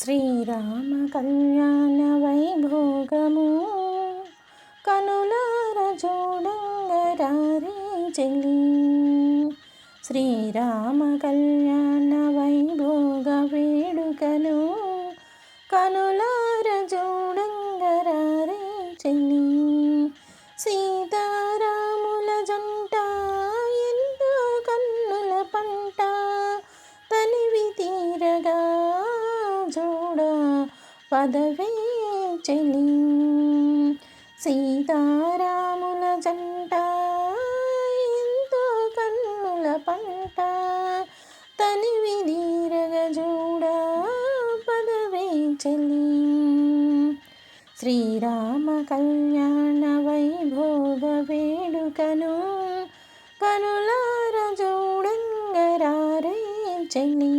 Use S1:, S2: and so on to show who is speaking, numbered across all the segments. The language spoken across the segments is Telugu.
S1: శ్రీరామ కళ్యాణ వైభోగము కనులార చూడంగరారే చెలి. శ్రీరామ కళ్యాణ వైభోగ వేడుకను కనులార చూడంగరారే చెలి. సీతారాముల జంట ఎంతో కన్నుల పంట తనివి తీరగా చూడ పదవే చెలి. సీతారాముల జంట ఎంతో కన్నుల పంట తనివి తీరగా చూడ పదవే చెలి. శ్రీరామ కళ్యాణ వైభోగ వేడుకను కనులార చూడంగరారే చెలి.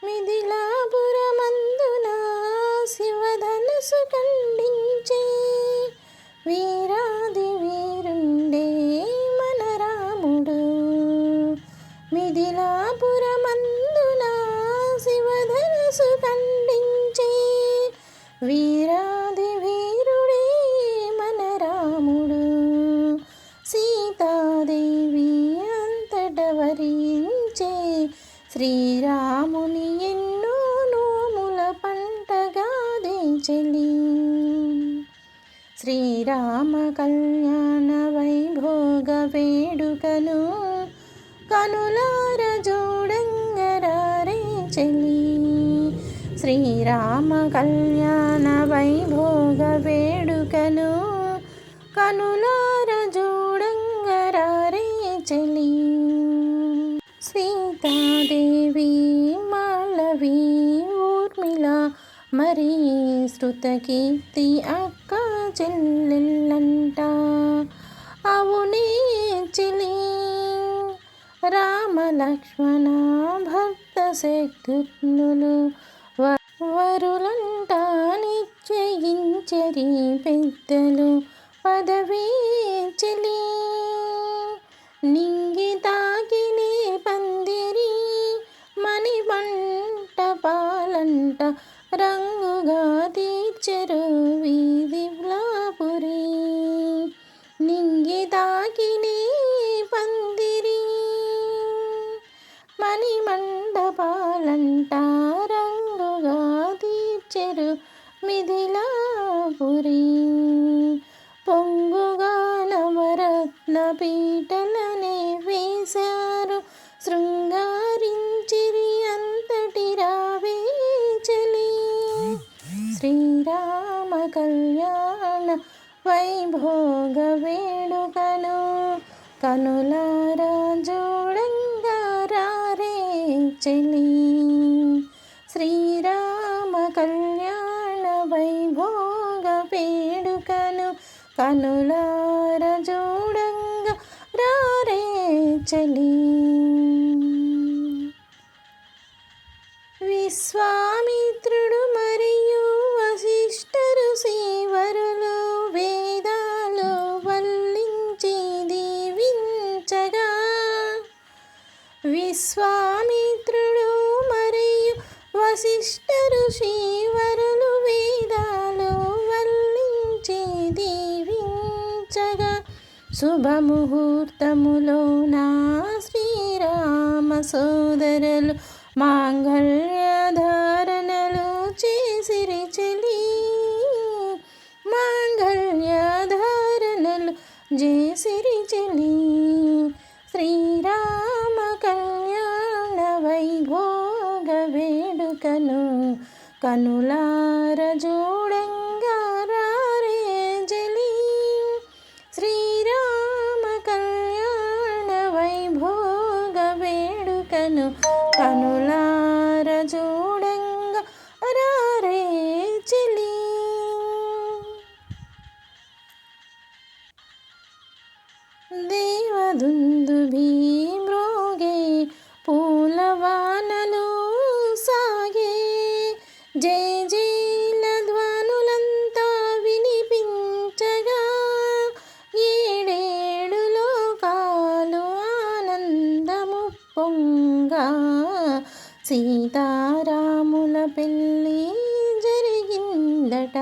S1: మిథిలాపురమందున శివధనుసు ఖండించే వీరాది వీరుండే మన రాముడు. మిథిలాపురమందున శివధనుసు ఖండించే వీరాది వీరుడే మన రాముడు. సీతాదేవి అంతట వరించే శ్రీరాముని ఎన్నో నోముల పంటగాదే చెలి. శ్రీరామ కళ్యాణ వైభోగ వేడుకను కనులార చూడంగరారే చెలి. శ్రీరామ కళ్యాణ వైభోగ వేడుకను కనులార చూడంగరారే చెలి. సీతాదేవి మాళవి ఊర్మిళ మరి శృతకీర్తి అక్క చెల్లెళ్ళంట అవునే చెలి. రామ లక్ష్మణ భక్త శత్రుఘ్నులు వరులంట నిశ్చయించరి పెద్దలు పదవే చెలి. నింగి తాకినే పందిరి మణిమంట పాలంట రంగుగా తీర్చెరు వీధిలాపురి. నింగి తాకినే పందిరి మణిమండపాలంట రంగుగా తీర్చెరు మిథిలాపురి. పొంగుగా నవరత్న పీటలనే వేశారు శృంగారించిరి అంతటి రావే చెలి. శ్రీరామ కళ్యాణ వైభోగ వేడుకను కనులార చూడంగరారే చెలి. శ్రీరామ కళ్యాణ వైభోగ వేడుకను కనులార చూడంగరారే చెలి. విశ్వామిత్రుడు మరియు వశిష్ఠ ఋషివరులు వేదాలు వల్లించి దీవించగా. విశ్వామిత్రుడు మరియు వశిష్ఠ ఋషివరులు వేదాలు వల్లించి దీవించగా. శుభముహూర్తములో నా శ్రీరామ సోదరులు మాంగళ్య ధారణలు చేసిరి చెలి. మాంగళ్య ధారణలు చేసిరి చెలి. శ్రీరామ కళ్యాణ వైభోగ వేడుకను కనులార చూడంగరారే చెలి. శ్రీరామ కళ్యాణ వైభోగ వేడుకను కనులార చూడంగరారే చెలి. దేవదుందుభి మ్రోగే పూలవానలు సాగే జయ జయల ధ్వనులంతా వినిపించగా. ఏడేడు లోకాలు ఆనందము పొంగి సీతారాముల పెళ్ళి జరిగిందట,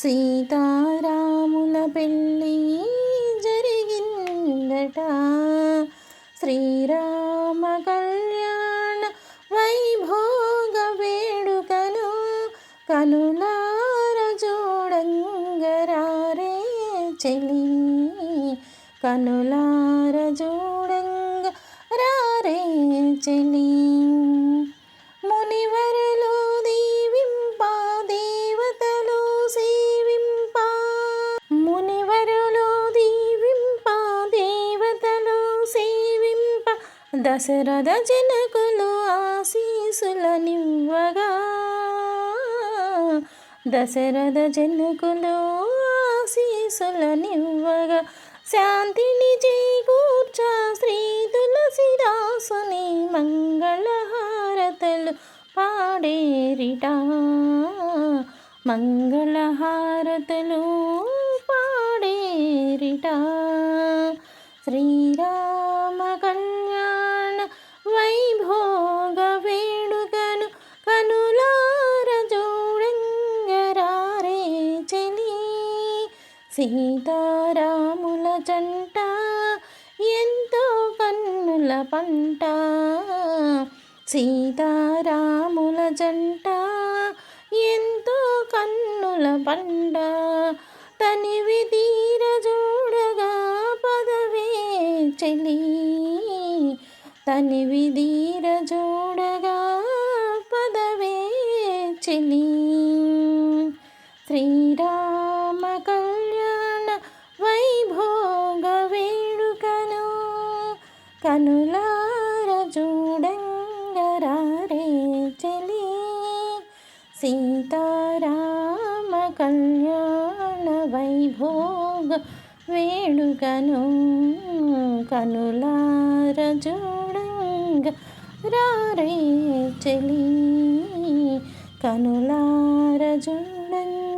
S1: సీతారాముల పెళ్ళి జరిగిందట. శ్రీరామ కళ్యాణ వైభోగ వేడుకను కనులార చూడంగరారే చెలి, కనులార చూడంగ రారే చెలి. మునివరులు దీవింప దేవతలు సేవింప, మునివరులు దీవింప దేవతలు సేవింప, దశరథ జనకులు ఆశీసులనివ్వగా, దశరథ జనకులు ఆశీసులనివ్వగా, శాంతిని చేకూర్చ శ్రీ తులసిదాసుని మంగళహారతలు పాడేరిట, మంగళహారతలు పాడేరిట. శ్రీరామ కళ్యాణ వైభోగ వేడుకను కనులార చూడంగరారే చెలి. సీతారాముల జంట ఎంతో కన్నుల పంట, సీతారాముల జంట ఎంతో కన్నుల పంట. తనివి తీర చూడగా పదవే చెలి, తనివి తీర చూడగా పదవే చెలి. శ్రీరామ కళ్యాణ వైభోగ వేడుకను కనులార చూడంగరారే చెలి. సీతారామ కళ్యాణ వైభోగ వేడుకను కనులార చూడంగరారే చెలి, కనులార చూడంగ